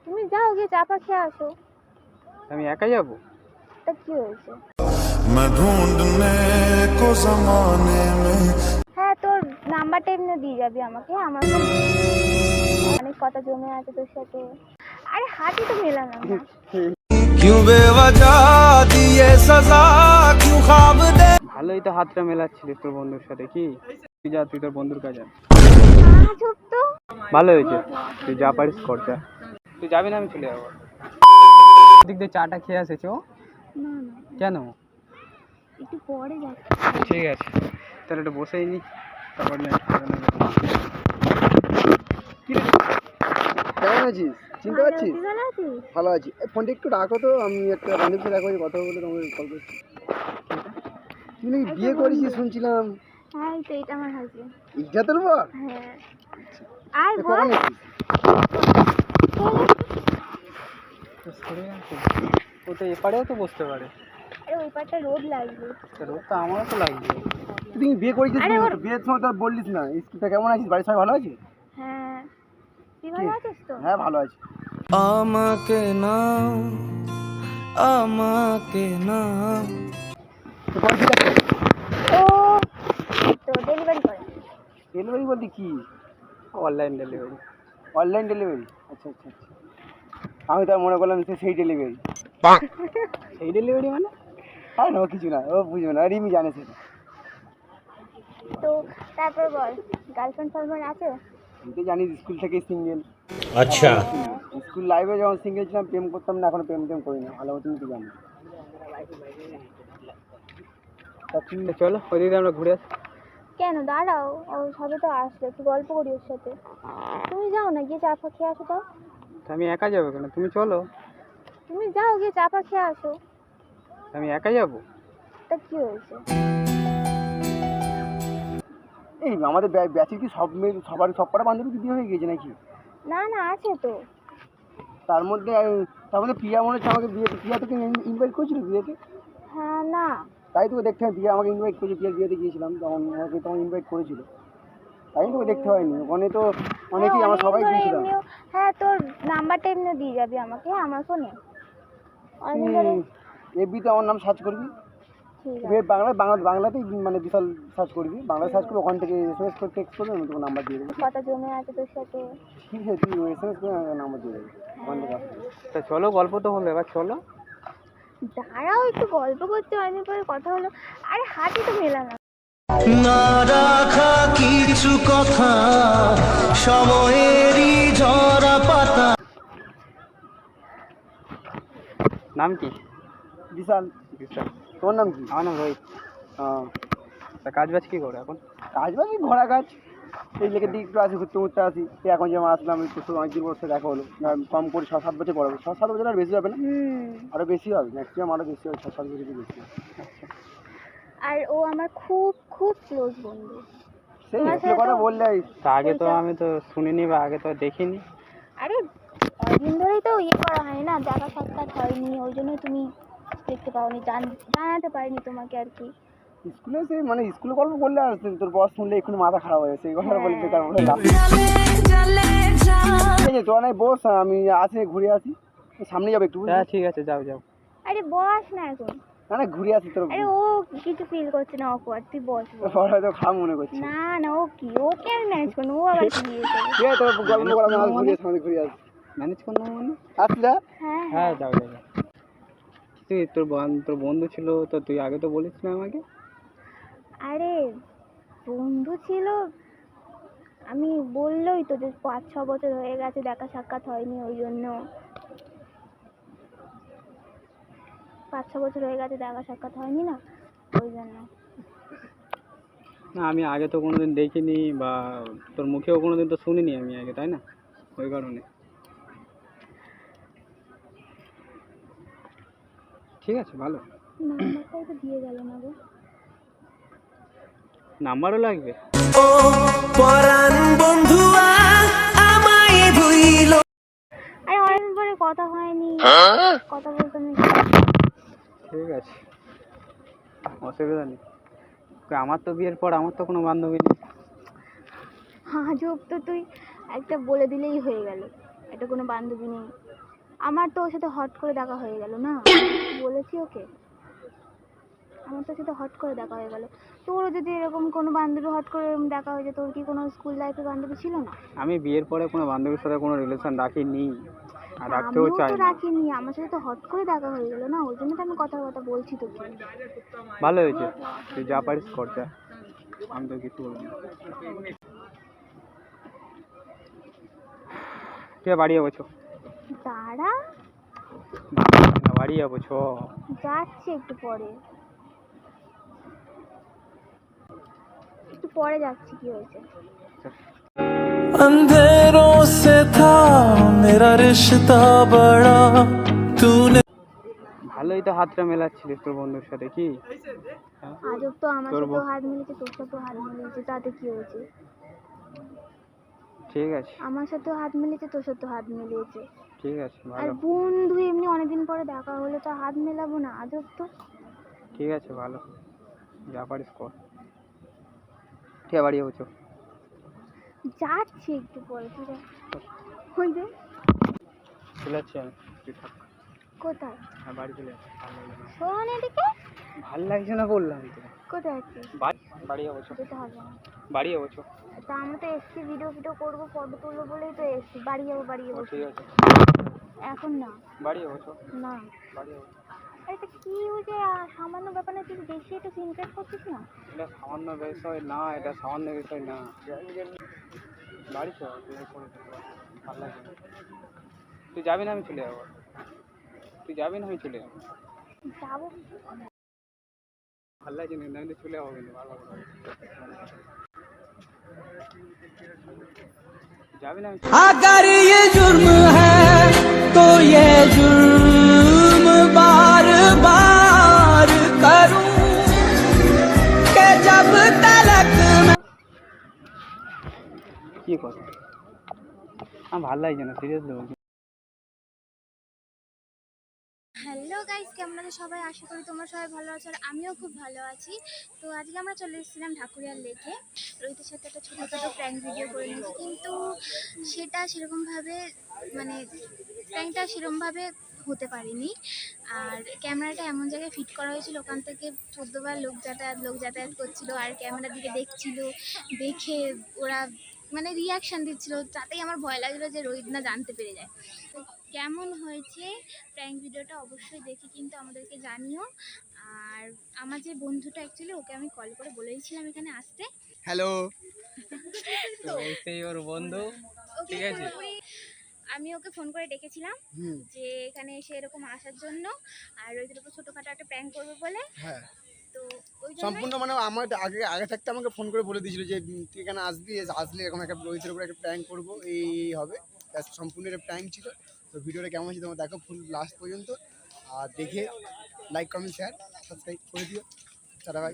তুমি যাও গিয়ে চা পা খেয়ে আসো। আমি একা যাবো? তা কি হয়েছে? হ্যাঁ, তোর নাম্বারটা এমনি দিয়ে যাবি আমাকে। আমার অনেক কথা জমে আছে তোর সাথে। আরে হাতই তো মেলালাম না। ভালোই তো হাতটা মেলাচ্ছিলিস তোর বন্ধুর সাথে, কি তুই যা, তুই তোর বন্ধুর কাছে চুপ তো। ভালো হয়েছে, তুই যা পারিস কর যা। তুই যাবি না? আমি চলে যাবো। দিক দিয়ে চাটা খেয়ে আসেছ? না না, কেন? একটু পরে যাচ্ছি। ঠিক আছে, তাহলে একটু বসেই নি, তারপর কেমন আছিস? চিনতে পারছিস? ভালো আছিস? ভালো আছি। ফোনটা একটু রাখো তো, আমি একটা বান্ধবীর সাথে দেখা কথা বলে তোমাকে কল করছি। তুই নাকি বিয়ে করেছিস শুনছিলাম? হ্যাঁ, তো এটা আমার হাজবেন্ড। ইজ্জা তোর বর? হ্যাঁ। আর বল। কখন এসেছিস? ও তো এপারেও তো বসতে পারে। আরে ওই পাটটা রোদ লাগবে। রোদ তো আমারও তো লাগবে। তুই বিয়ে করেছিস? বিয়ের সময় তো আর বললিস না। স্কুলটা কেমন আছিস? বাড়ির সবাই ভালো আছে? হ্যাঁ, তুই ভালো আছিস তো? হ্যাঁ, ভালো আছি। আমাকে নাও, আমাকে নাও। ও তো ডেলিভারি করে। ডেলিভারি বলতে কি? Online delivery. Online delivery? আচ্ছা আচ্ছা আচ্ছা। আমি তো মনে করলাম সেই ডেলিভারি। সেই ডেলিভারি মানে? হ্যাঁ না, ও কিছু না, ও বুঝবে না, রিমি জানে সেটা। তো তারপর বল, গার্লফ্রেন্ড ফার্লফ্রেন্ড আছে? তুই তো জানিস স্কুল থেকে সিঙ্গেল। আচ্ছা, স্কুল লাইফে যখন সিঙ্গেল ছিলাম প্রেম করতাম না, এখন প্রেম করি না। ভালো মতো তুই জানিস। চলো ওইদিকে আমরা ঘুরে আসি। কেন, দাঁড়াও, ও সবে তো আসলে, একটু গল্প করি ওর সাথে। তুমি যাও না, গিয়ে চা পা খেয়ে আসো। তাও আমি একা যাবো কেন? তুমি চলো। তুমি যাও গিয়ে চা পা খেয়ে আসো। আমি একা যাবো? তা কি হয়েছে? এই আমাদের ব্যাচের কি সব মেয়ে সব কটা বান্ধবী কি বিয়ে হয়ে গিয়েছে নাকি? না না, আছে তো। তার মধ্যে প্রিয়া মনে হচ্ছে আমাকে বিয়েতে, প্রিয়া তোকে ইনভাইট করেছিল বিয়েতে? হ্যাঁ, না তাই তোকে দেখতে হয়, প্রিয়া আমাকে ইনভাইট করেছে। প্রিয়ার বিয়েতে গিয়েছিলাম তখন, আমাকে তখন ইনভাইট করেছিল, তাই তোকে দেখতে হয়নি। ওখানে তো অনেকেই, আমরা সবাই গিয়েছিলাম। হ্যাঁ, তোর নাম্বারটা এমনি দিয়ে যাবি আমাকে আমার ফোনে। অনেকদিন ধরে। এফবিতে আমার নাম সার্চ করবি, ঠিক আছে। বাংলাতেই মানে বিশাল সার্চ করবি, বাংলা সার্চ করবি, ওখান থেকে এসএমএস করে টেক্সট করবি, আমি তোকে নাম্বার দিয়ে দেবো। কথা জমে আছে তোর সাথে। ঠিক আছে, তুই এসএমএস করে নাম্বার দিয়ে দেবো, ওখান থেকে আসবি। তা চলো, গল্প তো হলো, এবার চলো। দাঁড়াও, একটু গল্প করতে, অনেকদিন পরে কথা হলো। আরে হাতই তো মেলালাম না রাখা কিছু কথা, সময়েরই ঝরা পাতা। নাম কি? বিশাল। বিশাল। তোর নাম কি? আমার নাম রোহিত। তা কাজ বাজ কি করে এখন? কাজ বাজ ঘোরা কাজ, এই লেগে দিকে একটু আসি, ঘুরতে আসি। এখন যেমন আসলাম একটু, অনেকদিন বছর দেখা হলো না, কম করে 6-7 বছর বড় হবে। 6-7 বছর আর বেশি হবে না, আরও বেশি হবে, ম্যাক্সিমাম আরও বেশি হবে, 6-7 বছর বেশি হবে। আর ও আমার খুব খুব ক্লোজ বন্ধু। সেই স্কুলের কথা বললে। তা আগে তো আমি তো শুনিনি বা আগে তো দেখিনি। আরে অনেকদিন ধরেই তো করা হয় না, দেখা সাক্ষাৎ হয়নি, ওই জন্য তুমি দেখতে পাওনি, জানাতে পারিনি তোমাকে আর কি। স্কুলে সেই মানে স্কুলের গল্প বললে আর তোর বস শুনলে এক্ষুনি মাথা খারাপ হয়ে যাচ্ছে, এই কথা বলে বেকার বলে লাভ। ঠিক আছে, তোরা নাই বস, আমি আসি, ঘুরে আসি, সামনে যাবো একটু। হ্যাঁ ঠিক আছে, যাও যাও। আরে বস না এখন। না ঘুরে আসি তোর। আরে ও কিছু ফিল করছে না, অকওয়ার্ড, তুই বস। হয়তো খারাপ মনে করছি। না না, ওকে আমি ম্যানেজ করবো, ও আবার কি দিয়েছে। ঠিক আছে, তোর গল্প করা, আমি ঘুরে সামনে ঘুরে আসি। ম্যানেজ করবো মানে? আসি না? হ্যাঁ হ্যাঁ, যাও যাও। তুই তোর বন্ধু ছিল তো, তুই আগে তো বলিস না আমাকে। আরে বন্ধু ছিল, আমি বললোই তো যে 5-6 বছর হয়ে গেছে দেখা সাক্ষাৎ হয়নি, ওই জন্য। 5-6 বছর হয়ে গেছে দেখা সাক্ষাৎ হয়নি না, ওই জন্য। না, আমি আগে তো কোনোদিন দেখিনি বা তোর মুখেও কোনোদিন তো শুনিনি আমি আগে, তাই না? ওই কারণে। ঠিক আছে, ভালো। নাম্বারটাই তো দিয়ে গেল না গো। নাম্বারও লাগবে? ও পরাণ বন্ধুয়া আমায় ভুইল। আরে অনেকদিন পরে কথা হয়নি, কথা বলতে আমি। ঠিক আছে, অসুবিধা নেই। আমার তো বিয়ের পর আমার তো কোনো বান্ধবী নেই। আজব তো তুই, একটা বলে দিলেই হয়ে গেল, এটা কোনো বান্ধবী নেই। আমার তো ওর সাথে হট করে দেখা হয়ে গেল না, বলেছি ওকে, আমার তো ওর সাথে হট করে দেখা হয়ে গেল। তোরও যদি এরকম কোনো বান্ধবী হট করে এরকম দেখা হয়েছে, তোর কি কোনো স্কুল লাইফে বান্ধবী ছিল না? আমি বিয়ের পরে কোনো বান্ধবীর সাথে কোনো রিলেশন রাখিনি আর রাখতেও আমিও চাই তো না। রাখিনি, আমার সাথে তো হট করে দেখা হয়ে গেল না, ওই জন্য তো আমি কথার কথা বলছি তোকে। ভালো হয়েছে, তুই যা পারিস কর যা, আমি তো কিছু বলবো না। ঠিক আছে, বাড়ি যাবো চ। দাঁড়া, বাড়ি যাবো চ। যাচ্ছি একটু পরে, একটু পরে যাচ্ছি, কি হয়েছে? अंधेरों से था मेरा रिश्ता बड़ा तूने ভালোই তো হাতটা মেলাচ্ছিলিস তোর বন্ধুর সাথে, কি আজব তো, আমার তোর সাথেও হাত মিলেছে, তোর সাথেও হাত মিলেছে, তাতে কি হয়েছে? ঠিক আছে আমার সাথেও হাত মিলেছে, তোর সাথেও হাত মিলিয়েছে। ঠিক আছে আর ভালো, বন্ধু এমনি অনেকদিন পরে দেখা হলে তো হাত মেলাবো না? আজব তো। ঠিক আছে ভালো, যা পারিস কর। ঠিক আছে, বাড়ি যাবো চ। যাচ্ছি একটু পরে, তুই যা। ওই যে চলে যাচ্ছি আমি, তুই থাক। কোথায়? হ্যাঁ, বাড়ি চলে যাচ্ছি, ভালো লাগছে না। শোন এদিকে, ভালো লাগছে না বললাম তো। কোথায় আছিস? বাড়ি যাবো চ। যেতে হবে না। বাড়ি যাবো চ। তা আমরা তো এসছি ভিডিও ফিডিও করবো, ফটো তুলবো বলেই তো এসছি। বাড়ি যাবো, বাড়ি যাবো। ঠিক আছে, এখন না, বাড়ি যাবো চ। না। বাড়ি যাবো। আরে তা কি হয়েছে, সামান্য ব্যাপারে তুই বেশি একটু সিনক্রেট করছিস না? এটা সামান্য বিষয় না, এটা সামান্য বিষয় না। বাড়ি চ, তুই করে দে, ভালো লাগছে না। তুই যাবি না, আমি চলে যাবো। তুই যাবি না, আমি চলে যাবো। যাবো। ভালো লাগছে না, আমি চলে যাবো কিন্তু বারবার করে। যাবি না, আমি চলে যাবো। अगर ये जुर्म है तो ये जुर्म बार बार करूं कि जब तलक কি কথা, আমার ভালো লাগছে না, সিরিয়াসলি বলছি। হ্যালো গাইস, কেমন আছো সবাই? আশা করি তোমরা সবাই ভালো আছো, আর আমিও খুব ভালো আছি। তো আজকে আমরা চলে এসেছিলাম ঢাকুরিয়ার লেকে। রোহিতের সাথে একটা ছোটো ছোটো প্র্যাঙ্ক ভিডিও করে নিয়েছি, কিন্তু সেটা সেরকমভাবে মানে প্র্যাঙ্কটা সেরকমভাবে হতে পারেনি। আর ক্যামেরাটা এমন জায়গায় ফিট করা হয়েছিল, ওখান থেকে 14 বার লোক যাতায়াত করছিল, আর ক্যামেরার দিকে দেখছিল, দেখে ওরা মানে রিয়াকশান দিচ্ছিল, তাতেই আমার ভয় লাগছিলো যে রোহিত না জানতে পেরে যায়। তো কেমন হয়েছে প্র্যাঙ্ক ভিডিওটা অবশ্যই দেখে কিন্তু আমাদেরকে জানিও। আর আমার যে বন্ধুটা অ্যাকচুয়ালি, ওকে আমি কল করে বলেছিলাম এখানে আসতে। হ্যালো, তো এই ওর বন্ধু, ওকে ঠিক আছে। পুরোপুরি আমি ওকে ফোন করে ডেকেছিলাম যে এখানে এসে এরকম আসার জন্য, আর ওইদের উপর ছোটোখাটো একটা প্র্যাঙ্ক করবে বলে। হ্যাঁ তো ওই জন্য সম্পূর্ণ মানে আমার আগে আগে থাকতে আমাকে ফোন করে বলে দিয়েছিল যে তুই এখানে আসবি, আসলে এরকম একটা রোহিতের উপরে একটা প্র্যাঙ্ক করবো, এই হবে। সম্পূর্ণ একটা প্র্যাঙ্ক ছিল। তো ভিডিওটা কেমন হয়েছে তোমরা দেখো ফুল লাস্ট পর্যন্ত, আর দেখে লাইক কমেন্ট শেয়ার সাবস্ক্রাইব করে দিও। Tata, by.